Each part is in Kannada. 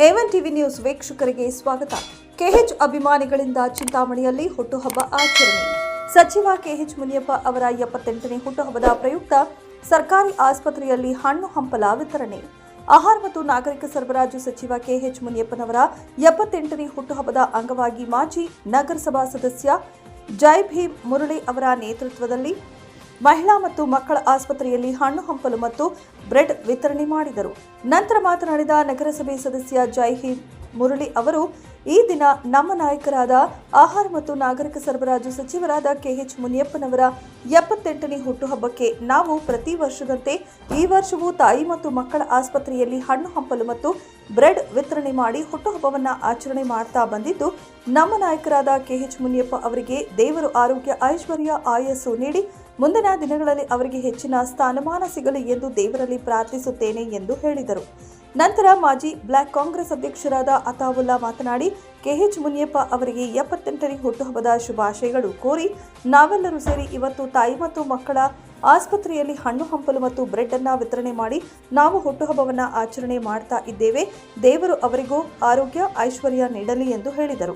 A1 ಟಿವಿ ನ್ಯೂಸ್ ವೀಕ್ಷಕರಿಗೆ ಸ್ವಾಗತ. ಕೆಎಚ್ ಅಭಿಮಾನಿಗಳಿಂದ ಚಿಂತಾಮಣಿಯಲ್ಲಿ ಹುಟ್ಟುಹಬ್ಬ ಆಚರಣೆ. ಸಚಿವ ಕೆಎಚ್ ಮುನಿಯಪ್ಪ ಅವರ 78ನೇ ಹುಟ್ಟುಹಬ್ಬದ ಪ್ರಯುಕ್ತ ಸರ್ಕಾರಿ ಆಸ್ಪತ್ರೆಯಲ್ಲಿ ಹಣ್ಣು ಹಂಪಲ ವಿತರಣೆ. ಆಹಾರ ಮತ್ತು ನಾಗರಿಕ ಸರಬರಾಜು ಸಚಿವ ಕೆಎಚ್ ಮುನಿಯಪ್ಪನವರ 78ನೇ ಹುಟ್ಟುಹಬ್ಬದ ಅಂಗವಾಗಿ ಮಾಜಿ ನಗರಸಭಾ ಸದಸ್ಯ ಜೈ ಭೀಮ್ ಮುರಳಿ ಅವರ ನೇತೃತ್ವದಲ್ಲಿ ಮಹಿಳಾ ಮತ್ತು ಮಕ್ಕಳ ಆಸ್ಪತ್ರೆಯಲ್ಲಿ ಹಣ್ಣು ಹಂಪಲು ಮತ್ತು ಬ್ರೆಡ್ ವಿತರಣೆ ಮಾಡಿದರು. ನಂತರ ಮಾತನಾಡಿದ ನಗರಸಭೆ ಸದಸ್ಯ ಜೈ ಭೀಮ್ ಮುರಳಿ ಅವರು, ಈ ದಿನ ನಮ್ಮ ನಾಯಕರಾದ ಆಹಾರ ಮತ್ತು ನಾಗರಿಕ ಸರಬರಾಜು ಸಚಿವರಾದ ಕೆಎಚ್ ಮುನಿಯಪ್ಪನವರ 78ನೇ ಹುಟ್ಟುಹಬ್ಬಕ್ಕೆ ನಾವು ಪ್ರತಿ ವರ್ಷದಂತೆ ಈ ವರ್ಷವೂ ತಾಯಿ ಮತ್ತು ಮಕ್ಕಳ ಆಸ್ಪತ್ರೆಯಲ್ಲಿ ಹಣ್ಣು ಹಂಪಲು ಮತ್ತು ಬ್ರೆಡ್ ವಿತರಣೆ ಮಾಡಿ ಹುಟ್ಟುಹಬ್ಬವನ್ನು ಆಚರಣೆ ಮಾಡ್ತಾ ಬಂದಿದ್ದು, ನಮ್ಮ ನಾಯಕರಾದ ಕೆಎಚ್ ಮುನಿಯಪ್ಪ ಅವರಿಗೆ ದೇವರು ಆರೋಗ್ಯ ಐಶ್ವರ್ಯ ಆಯಸ್ಸು ನೀಡಿ ಮುಂದಿನ ದಿನಗಳಲ್ಲಿ ಅವರಿಗೆ ಹೆಚ್ಚಿನ ಸ್ಥಾನಮಾನ ಸಿಗಲಿ ಎಂದು ದೇವರಲ್ಲಿ ಪ್ರಾರ್ಥಿಸುತ್ತೇನೆ ಎಂದು ಹೇಳಿದರು. ನಂತರ ಮಾಜಿ ಬ್ಲಾಕ್ ಕಾಂಗ್ರೆಸ್ ಅಧ್ಯಕ್ಷರಾದ ಅತಾವುಲ್ಲಾ ಮಾತನಾಡಿ, ಕೆಎಚ್ ಮುನಿಯಪ್ಪ ಅವರಿಗೆ 78ನೇ ಹುಟ್ಟುಹಬ್ಬದ ಶುಭಾಶಯಗಳು ಕೋರಿ ನಾವೆಲ್ಲರೂ ಸೇರಿ ಇವತ್ತು ತಾಯಿ ಮತ್ತು ಮಕ್ಕಳ ಆಸ್ಪತ್ರೆಯಲ್ಲಿ ಹಣ್ಣು ಹಂಪಲು ಮತ್ತು ಬ್ರೆಡ್ ಅನ್ನು ವಿತರಣೆ ಮಾಡಿ ನಾವು ಹುಟ್ಟುಹಬ್ಬವನ್ನು ಆಚರಣೆ ಮಾಡ್ತಾ ಇದ್ದೇವೆ. ದೇವರು ಅವರಿಗೂ ಆರೋಗ್ಯ ಐಶ್ವರ್ಯ ನೀಡಲಿ ಎಂದು ಹೇಳಿದರು.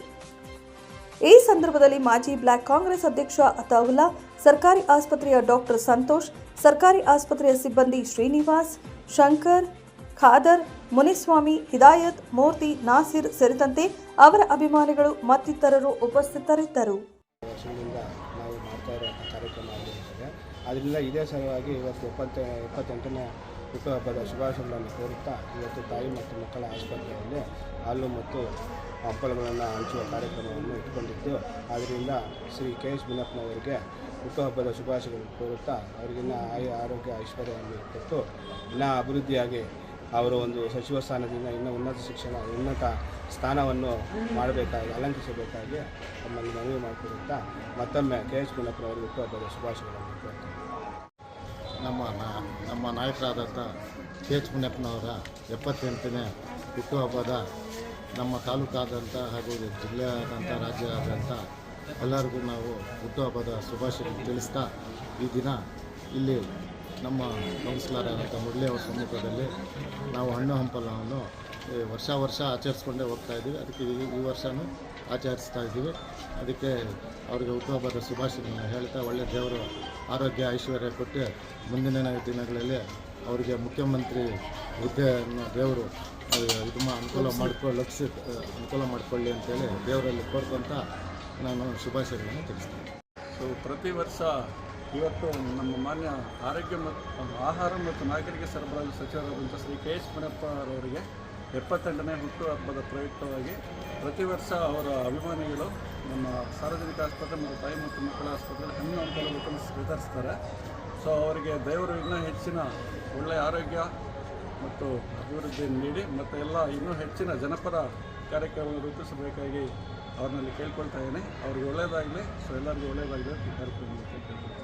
ಈ ಸಂದರ್ಭದಲ್ಲಿ ಮಾಜಿ ಬ್ಲಾಕ್ ಕಾಂಗ್ರೆಸ್ ಅಧ್ಯಕ್ಷ ಅತಾವುಲ್ಲಾ, ಸರ್ಕಾರಿ ಆಸ್ಪತ್ರೆಯ ಡಾಕ್ಟರ್ ಸಂತೋಷ್, ಸರ್ಕಾರಿ ಆಸ್ಪತ್ರೆಯ ಸಿಬ್ಬಂದಿ ಶ್ರೀನಿವಾಸ್, ಶಂಕರ್, ಖಾದರ್, ಮುನಿಸ್ವಾಮಿ, ಹಿದಾಯತ್, ಮೂರ್ತಿ, ನಾಸಿರ್ ಸೇರಿದಂತೆ ಅವರ ಅಭಿಮಾನಿಗಳು ಮತ್ತಿತರರು ಉಪಸ್ಥಿತರಿದ್ದರು. ನಾವು ಮಾಡ್ತಾ ಇರೋ ಕಾರ್ಯಕ್ರಮ ಆಗಿರುತ್ತದೆ. ಅದರಿಂದ ಇದೇ ಸಲುವಾಗಿ ಇವತ್ತು 78ನೇ ಹುಟ್ಟುಹಬ್ಬದ ಶುಭಾಶಯಗಳನ್ನು ಕೋರುತ್ತಾ ಇವತ್ತು ತಾಯಿ ಮತ್ತು ಮಕ್ಕಳ ಆಸ್ಪತ್ರೆಯಲ್ಲಿ ಹಾಲು ಮತ್ತು ಹಂಪಲುಗಳನ್ನು ಹಂಚುವ ಕಾರ್ಯಕ್ರಮವನ್ನು ಇಟ್ಟುಕೊಂಡಿದ್ದು, ಆದ್ದರಿಂದ ಶ್ರೀ ಕೆಎಚ್ ಮುನಿಯಪ್ಪನವರಿಗೆ ಹುಟ್ಟುಹಬ್ಬದ ಶುಭಾಶಯಗಳನ್ನು ಕೋರುತ್ತಾ ಅವರಿಗಿನ್ನ ಆರೋಗ್ಯ ಐಶ್ವರ್ಯವನ್ನು ಕೊಟ್ಟು ಇನ್ನೂ ಅಭಿವೃದ್ಧಿಯಾಗಿ ಅವರು ಒಂದು ಸಚಿವ ಸ್ಥಾನದಿಂದ ಇನ್ನೂ ಉನ್ನತ ಸ್ಥಾನವನ್ನು ಮಾಡಬೇಕಾಗಿ ಅಲಂಕರಿಸಬೇಕಾಗಿ ನಮ್ಮಲ್ಲಿ ಮನವಿ ಮಾಡಿಕೊಡುತ್ತಾ ಮತ್ತೊಮ್ಮೆ ಕೆಎಚ್ ಮುನಿಯಪ್ಪನವರಿಗೆ ಹುಟ್ಟುಹಬ್ಬದ ಶುಭಾಶಯಗಳನ್ನು ಕೋರುತ್ತಾರೆ. ನಮ್ಮ ನಾಯಕರಾದಂಥ ಕೆಎಚ್ ಮುನಿಯಪ್ಪನವರ 78ನೇ ಹುಟ್ಟುಹಬ್ಬದ ನಮ್ಮ ತಾಲೂಕಾದಂಥ ಹಾಗೂ ಜಿಲ್ಲೆಯಾದಂಥ ರಾಜ್ಯದಾದ್ಯಂತ ಎಲ್ಲರಿಗೂ ನಾವು ಹುಟ್ಟುಹಬ್ಬದ ಶುಭಾಶಯ ತಿಳಿಸ್ತಾ ಈ ದಿನ ಇಲ್ಲಿ ನಮ್ಮ ಕೌನ್ಸಿಲರಾದಂಥ ಮುರಳಿ ಅವರ ಸಮ್ಮುಖದಲ್ಲಿ ನಾವು ಹಣ್ಣು ಹಂಪಲವನ್ನು ವರ್ಷ ಆಚರಿಸ್ಕೊಂಡೇ ಹೋಗ್ತಾ ಇದ್ದೀವಿ. ಅದಕ್ಕೆ ಈ ವರ್ಷವೂ ಆಚರಿಸ್ತಾ ಇದ್ದೀವಿ. ಅದಕ್ಕೆ ಅವರಿಗೆ ಹುಟ್ಟುಹಬ್ಬದ ಶುಭಾಶಯಗಳನ್ನು ಹೇಳ್ತಾ ಒಳ್ಳೆಯ ದೇವರು ಆರೋಗ್ಯ ಐಶ್ವರ್ಯ ಕೊಟ್ಟು ಮುಂದಿನ ದಿನಗಳಲ್ಲಿ ಅವರಿಗೆ ಮುಖ್ಯಮಂತ್ರಿ ಹುದ್ದೆಯನ್ನು ದೇವರು ಅನುಕೂಲ ಮಾಡಿಕೊಳ್ಳಿ ಅಂತೇಳಿ ದೇವರಲ್ಲಿ ಕೋರ್ಕೊಂತ ನಾನು ಶುಭಾಶಯಗಳನ್ನು ತಿಳಿಸ್ತೇನೆ. ಪ್ರತಿ ವರ್ಷ ಇವತ್ತು ನಮ್ಮ ಮಾನ್ಯ ಆಹಾರ ಮತ್ತು ನಾಗರಿಕ ಸರಬರಾಜು ಸಚಿವರಾದಂಥ ಶ್ರೀ ಕೆಎಚ್ ಮುನಿಯಪ್ಪ ಅವರಿಗೆ 78ನೇ ಹುಟ್ಟುಹಬ್ಬದ ಪ್ರಯುಕ್ತವಾಗಿ ಪ್ರತಿ ವರ್ಷ ಅವರ ಅಭಿಮಾನಿಗಳು ನಮ್ಮ ಸಾರ್ವಜನಿಕ ಆಸ್ಪತ್ರೆ ಮತ್ತು ತಾಯಿ ಮತ್ತು ಮಕ್ಕಳ ಆಸ್ಪತ್ರೆಯಲ್ಲಿ ಹಣ್ಣು ಹಂಪಲು ವಿತರಿಸ್ತಾರೆ. ಸೊ ಅವರಿಗೆ ದೇವರು ಇನ್ನೂ ಹೆಚ್ಚಿನ ಒಳ್ಳೆಯ ಆರೋಗ್ಯ ಮತ್ತು ಅಭಿವೃದ್ಧಿಯನ್ನು ನೀಡಿ ಮತ್ತು ಇನ್ನೂ ಹೆಚ್ಚಿನ ಜನಪರ ಕಾರ್ಯಕ್ರಮವನ್ನು ರೂಪಿಸಬೇಕಾಗಿ ಅವ್ರನ್ನಲ್ಲಿ ಕೇಳ್ಕೊಳ್ತಾ ಇದ್ದೀನಿ. ಅವ್ರಿಗೆ ಒಳ್ಳೆಯದಾಗಲಿ. ಸೊ ಎಲ್ಲರಿಗೂ ಒಳ್ಳೆಯದಾಗಲಿ ಈ ಕಾರ್ಯಕ್ರಮವನ್ನು ಕೇಳ್ಕೊಳ್ತೀನಿ.